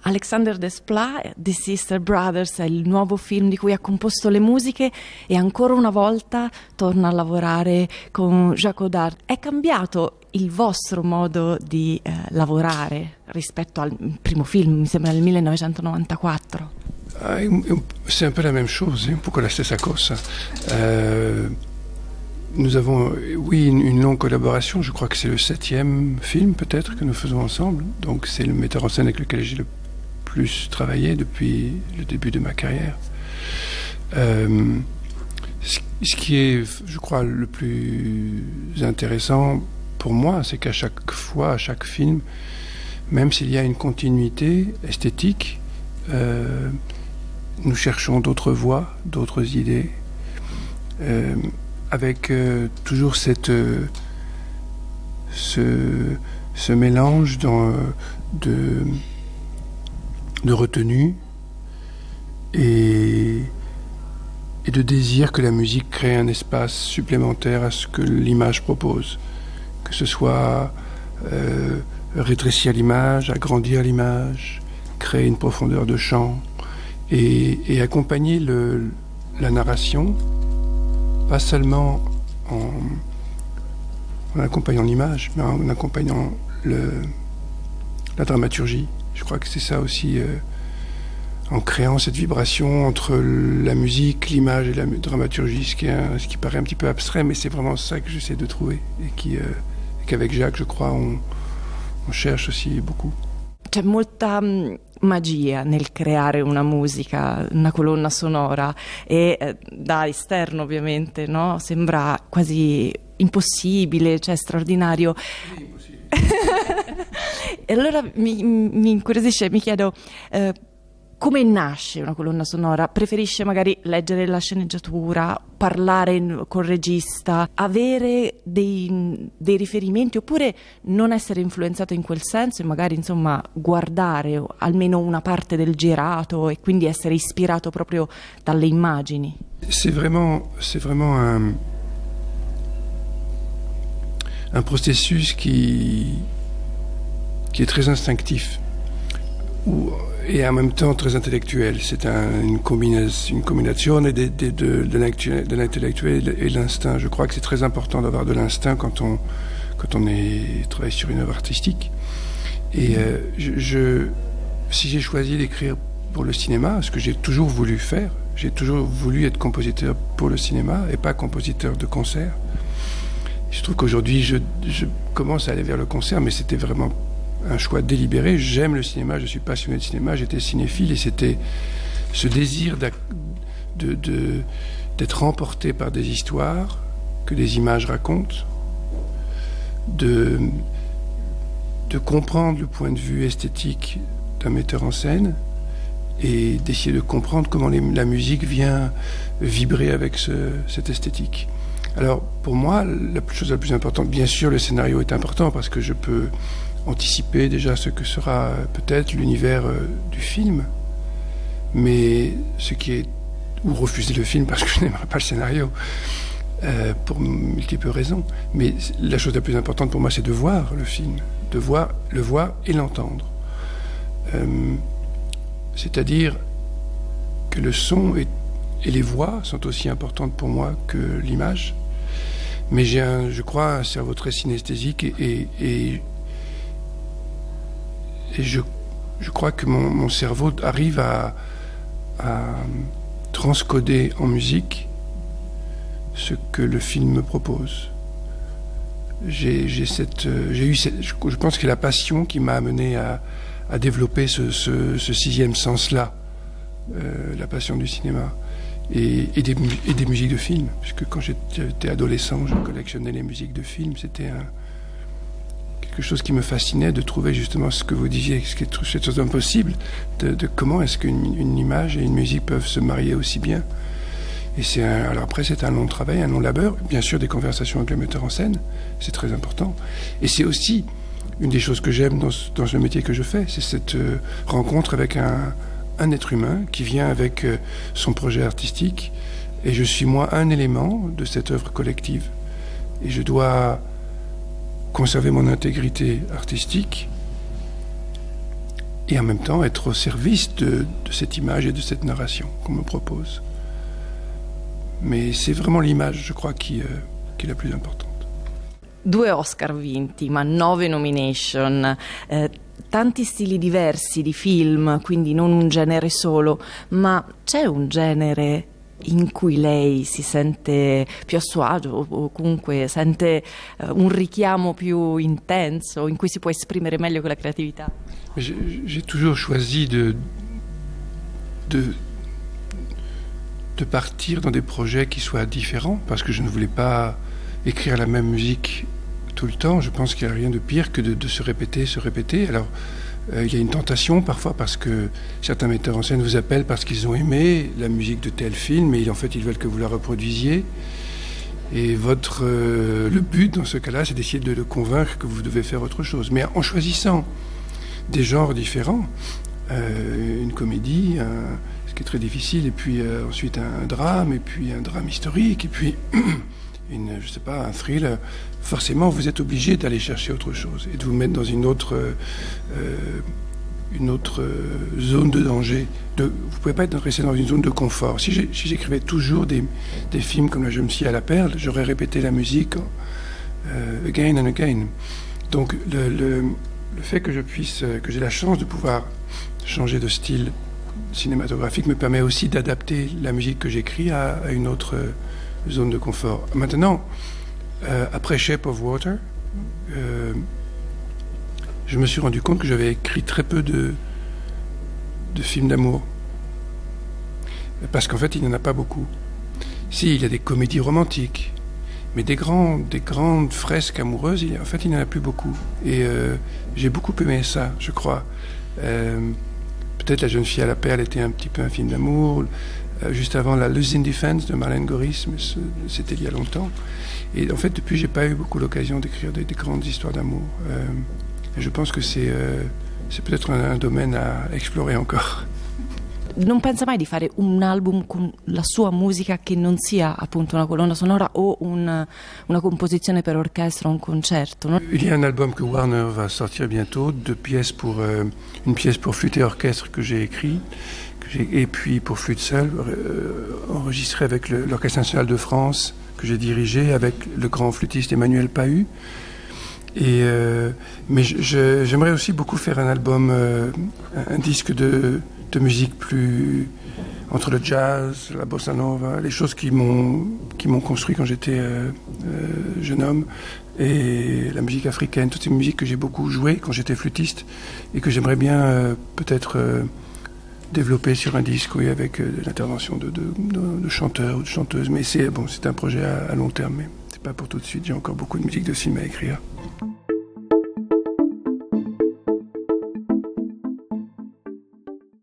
Alexander Desplat, The Sister Brothers, è il nuovo film di cui ha composto le musiche e ancora una volta torna a lavorare con Jacques Audiard. È cambiato il vostro modo di lavorare rispetto al primo film, mi sembra nel 1994? C'est un peu la même chose, un po' la stessa cosa. Nous avons, oui, une longue collaboration. Je crois que c'est le 7e film peut-être que nous faisons ensemble. Donc c'est le metteur en scène avec lequel j'ai le plus travaillé depuis le début de ma carrière. Ce qui est, je crois, le plus intéressant pour moi, c'est qu'à chaque fois, à chaque film, même s'il y a une continuité esthétique, nous cherchons d'autres voies, d'autres idées, avec toujours ce mélange de retenue et de désir que la musique crée un espace supplémentaire à ce que l'image propose, que ce soit rétrécir l'image, agrandir l'image, créer une profondeur de champ et accompagner la narration, pas seulement en accompagnant l'image, mais en accompagnant la dramaturgie. Je crois que c'est ça aussi, en créant cette vibration entre la musique, l'image et la dramaturgie, ce qui paraît un petit peu abstrait, mais c'est vraiment ça que j'essaie de trouver et qu'avec Jacques, je crois, on cherche aussi beaucoup. C'è molta magia nel creare una musica, una colonna sonora e da esterno ovviamente, no? Sembra quasi impossibile, cioè straordinario. Sì, impossibile. E allora mi incuriosisce, mi chiedo come nasce una colonna sonora? Preferisce magari leggere la sceneggiatura, parlare col regista, avere dei riferimenti oppure non essere influenzato in quel senso e magari insomma guardare almeno una parte del girato e quindi essere ispirato proprio dalle immagini? C'est vraiment un processus qui est très instinctif et en même temps très intellectuel. C'est une combinaison de l'intellectuel et l'instinct. Je crois que c'est très important d'avoir de l'instinct quand on travaille sur une œuvre artistique. Et si j'ai choisi d'écrire pour le cinéma, ce que j'ai toujours voulu faire, j'ai toujours voulu être compositeur pour le cinéma et pas compositeur de concert. Je trouve qu'aujourd'hui, je commence à aller vers le concert, mais c'était vraiment un choix délibéré. J'aime le cinéma, je suis passionné de cinéma, j'étais cinéphile et c'était ce désir d'être emporté par des histoires que des images racontent, de comprendre le point de vue esthétique d'un metteur en scène et d'essayer de comprendre comment la musique vient vibrer avec cette esthétique. Alors pour moi, la chose la plus importante, bien sûr le scénario est important parce que je peux anticiper déjà ce que sera peut-être l'univers du film, mais ou refuser le film parce que je n'aimerais pas le scénario, pour multiples raisons. Mais la chose la plus importante pour moi, c'est de voir le film, le voir et l'entendre. C'est-à-dire que le son et les voix sont aussi importantes pour moi que l'image, mais j'ai je crois un cerveau très synesthésique et je crois que mon cerveau arrive à transcoder en musique ce que le film me propose. Je pense que la passion qui m'a amené à développer ce 6e sens-là, la passion du cinéma et des musiques de film, puisque quand j'étais adolescent, je collectionnais les musiques de film. C'était quelque chose qui me fascinait de trouver justement ce que vous disiez, ce qui est cette chose impossible, de comment est-ce qu'une image et une musique peuvent se marier aussi bien. Et alors après, c'est un long travail, un long labeur, bien sûr des conversations avec le metteur en scène, c'est très important. Et c'est aussi une des choses que j'aime dans le métier que je fais, c'est cette rencontre avec un être humain qui vient avec son projet artistique, et je suis moi un élément de cette œuvre collective. Et je dois conserver mon intégrité artistique et en même temps être au service de cette image et de cette narration qu'on me propose. Mais c'est vraiment l'image, je crois, qui est la plus importante. 2 Oscar vinti, ma 9 nomination, tanti stili diversi di film, quindi non un genere solo, ma c'è un genere in cui lei si sente più a suo agio o comunque sente un richiamo più intenso, in cui si può esprimere meglio con la creatività? J'ai toujours choisi de partir dans des projets qui soient différents, parce que je ne voulais pas écrire la même musique tout le temps. Je pense qu'il n'y a rien de pire que de se répéter. Alors, il y a une tentation parfois parce que certains metteurs en scène vous appellent parce qu'ils ont aimé la musique de tel film et en fait ils veulent que vous la reproduisiez. Et le but dans ce cas-là, c'est d'essayer de le convaincre que vous devez faire autre chose. Mais en choisissant des genres différents, une comédie, ce qui est très difficile, et puis ensuite un drame, et puis un drame historique, et puis je sais pas, un thriller, forcément vous êtes obligé d'aller chercher autre chose et de vous mettre dans une autre zone de danger. Vous pouvez pas rester dans une zone de confort. Si j'écrivais toujours des films comme La Jeune fille à la perle, j'aurais répété la musique again and again. Donc le fait que que j'ai la chance de pouvoir changer de style cinématographique me permet aussi d'adapter la musique que j'écris à une autre zone de confort. Maintenant, après Shape of Water, je me suis rendu compte que j'avais écrit très peu de films d'amour. Parce qu'en fait, il n'y en a pas beaucoup. Si, il y a des comédies romantiques, mais des grandes fresques amoureuses, en fait, il n'y en a plus beaucoup. Et j'ai beaucoup aimé ça, je crois. Peut-être La Jeune fille à la perle était un petit peu un film d'amour. Juste avant, la Losing Defense de Marlène Goris, mais c'était il y a longtemps. Et en fait, depuis, j'ai pas eu beaucoup l'occasion d'écrire des grandes histoires d'amour. Je pense que c'est peut-être un domaine à explorer encore. Non pensa mai di fare un album con la sua musica che non sia appunto una colonna sonora o una composizione per orchestra o un concerto, no? Il y a un album que Warner va sortir bientôt, une pièce pour flûte et orchestre que j'ai écrit, et puis pour flûte seule, enregistré avec l'Orchestre national de France que j'ai dirigé avec le grand flûtiste Emmanuel Pahud. Mais j'aimerais aussi beaucoup faire un album, un disque de musique plus entre le jazz, la bossa nova, les choses qui m'ont construit quand j'étais jeune homme, et la musique africaine, toutes ces musiques que j'ai beaucoup jouées quand j'étais flûtiste et que j'aimerais bien peut-être développer sur un disque, oui, avec l'intervention de chanteurs ou de chanteuses. Mais c'est un projet à long terme, mais c'est pas pour tout de suite. J'ai encore beaucoup de musique de film à écrire.